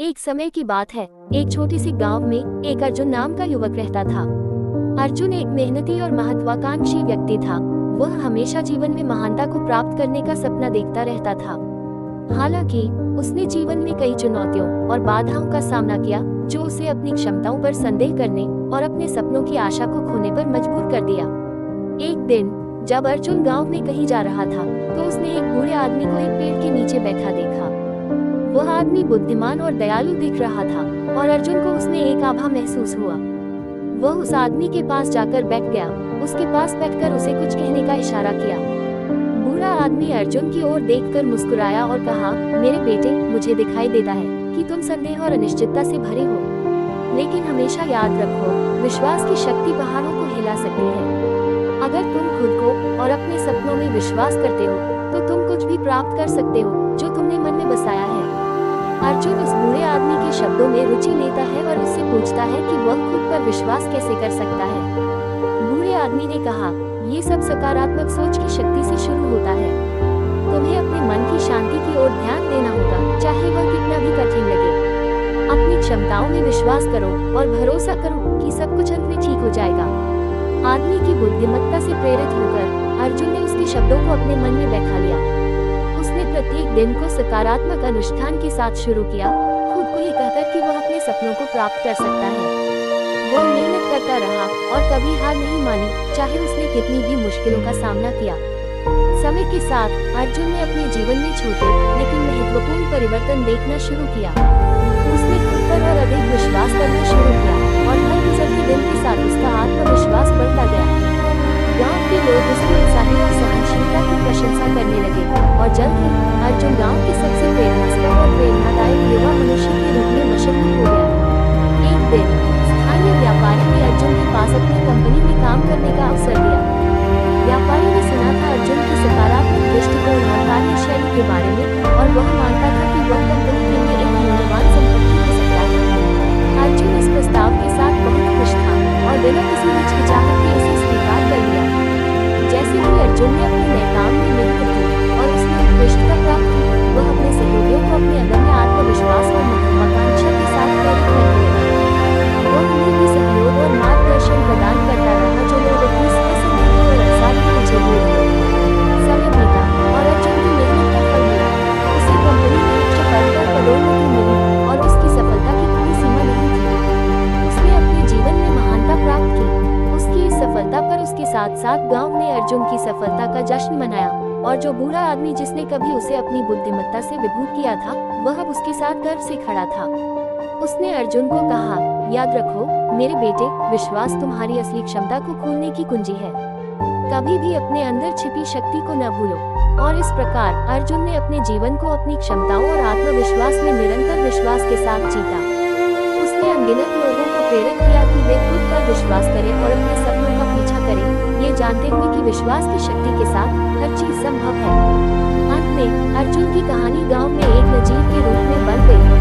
एक समय की बात है। एक छोटी सी गांव में एक अर्जुन नाम का युवक रहता था। अर्जुन एक मेहनती और महत्वाकांक्षी व्यक्ति था। वह हमेशा जीवन में महानता को प्राप्त करने का सपना देखता रहता था। हालांकि उसने जीवन में कई चुनौतियों और बाधाओं का सामना किया, जो उसे अपनी क्षमताओं पर संदेह करने और अपने सपनों की आशा को खोने पर मजबूर कर दिया। एक दिन जब अर्जुन गांव में कहीं जा रहा था, तो उसने एक बूढ़े आदमी को एक पेड़ के नीचे बैठा देखा। वह आदमी बुद्धिमान और दयालु दिख रहा था और अर्जुन को उसमें एक आभा महसूस हुआ। वह उस आदमी के पास जाकर बैठ गया। उसके पास बैठकर उसे कुछ कहने का इशारा किया। बूढ़ा आदमी अर्जुन की ओर देखकर मुस्कुराया और कहा, मेरे बेटे, मुझे दिखाई देता है कि तुम संदेह और अनिश्चितता से भरे हो, लेकिन हमेशा याद रखो, विश्वास की शक्ति पहाड़ों को हिला सकती है। अगर तुम खुद को और अपने सपनों में विश्वास करते हो, तो तुम कुछ भी प्राप्त कर सकते हो जो तुमने मन में बसाया है। अर्जुन उस बूढ़े आदमी के शब्दों में रुचि लेता है और उससे पूछता है कि वह खुद पर विश्वास कैसे कर सकता है। बूढ़े आदमी ने कहा, ये सब सकारात्मक सोच की शक्ति से शुरू होता है। तुम्हें अपने मन की शांति की ओर ध्यान देना होगा, चाहे वह कितना भी कठिन लगे। अपनी क्षमताओं में विश्वास करो और भरोसा करो कि सब कुछ अंत में ठीक हो जाएगा। आदमी की बुद्धिमत्ता से प्रेरित होकर अर्जुन ने उसके शब्दों को अपने मन में बैठा लिया। उसने प्रत्येक दिन को सकारात्मक अनुष्ठान के साथ शुरू किया, खुद को ये कहकर कि वह अपने सपनों को प्राप्त कर सकता है। वह मेहनत करता रहा और कभी हार नहीं मानी, चाहे उसने कितनी भी मुश्किलों का सामना किया। समय के साथ अर्जुन ने अपने जीवन में छोटे लेकिन महत्वपूर्ण परिवर्तन देखना शुरू किया। उसने खुद पर और अधिक विश्वास करना शुरू किया और हर गुजरते दिन के साथ उसका आत्मविश्वास बढ़ता गया। गांव के लोग उसकी उत्साही और सहनशीलता की प्रशंसा करने लगे और जल्द ही अर्जुन गांव के सबसे प्रेरणास्पद और प्रेरणादायक युवा मनुष्य के रूप में मशहूर हो गया। एक दिन स्थानीय व्यापारी ने अर्जुन के पास अपनी कंपनी में काम करने का अवसर दिया। व्यापारी ने सुना था अर्जुन की सकारात्मक दृष्टिकोण और कार्यशैली के बारे में, और वह मानता था कि वह कंपनी के लिए एक मूल्यवान संपत्ति हो सकता है। अर्जुन इस प्रस्ताव के साथ बहुत खुश था और बिना किसी हिचकिचाहट के उसे स्वीकार कर लिया। जैसे ही अर्जुन ने अपने नए काम में मेहनत की और उसने उत्कृष्टता प्राप्त की, वह अपने सहयोगियों को अपने अंदर में आत्मविश्वास और महत्वाकांक्षा के साथ प्रेरित करने लगा। वह उन्हें भी सहयोग और मार्गदर्शन प्रदान करता रहा, जो लोग अपनी संदेह और अवसाद में उलझे हुए थे। समय बीता और अर्जुन की मेहनत का फल मिला। उसे कंपनी में उच्च पद पर पदोन्नति मिली और उसकी सफलता की कोई सीमा नहीं थी। उसने अपने जीवन में महानता प्राप्त की। उसकी इस सफलता पर उसके साथ साथ गांव ने अर्जुन की सफलता का जश्न मनाया, और जो बूढ़ा आदमी जिसने कभी उसे अपनी बुद्धिमत्ता से विभूत किया था, वह अब उसके साथ गर्व से खड़ा था। उसने अर्जुन को कहा, याद रखो मेरे बेटे, विश्वास तुम्हारी असली क्षमता को खोलने की कुंजी है। कभी भी अपने अंदर छिपी शक्ति को न भूलो। और इस प्रकार अर्जुन ने अपने जीवन को अपनी क्षमताओं और आत्मविश्वास में निरंतर विश्वास के साथ जीता। उसने अनगिनत लोगों को प्रेरित किया कि वे खुद पर विश्वास करें और अपने सपनों का पीछा करें, ये जानते हुए कि विश्वास की शक्ति के साथ हर चीज संभव है। अंत में अर्जुन की कहानी गांव में एक नजीर के रूप में बन गई।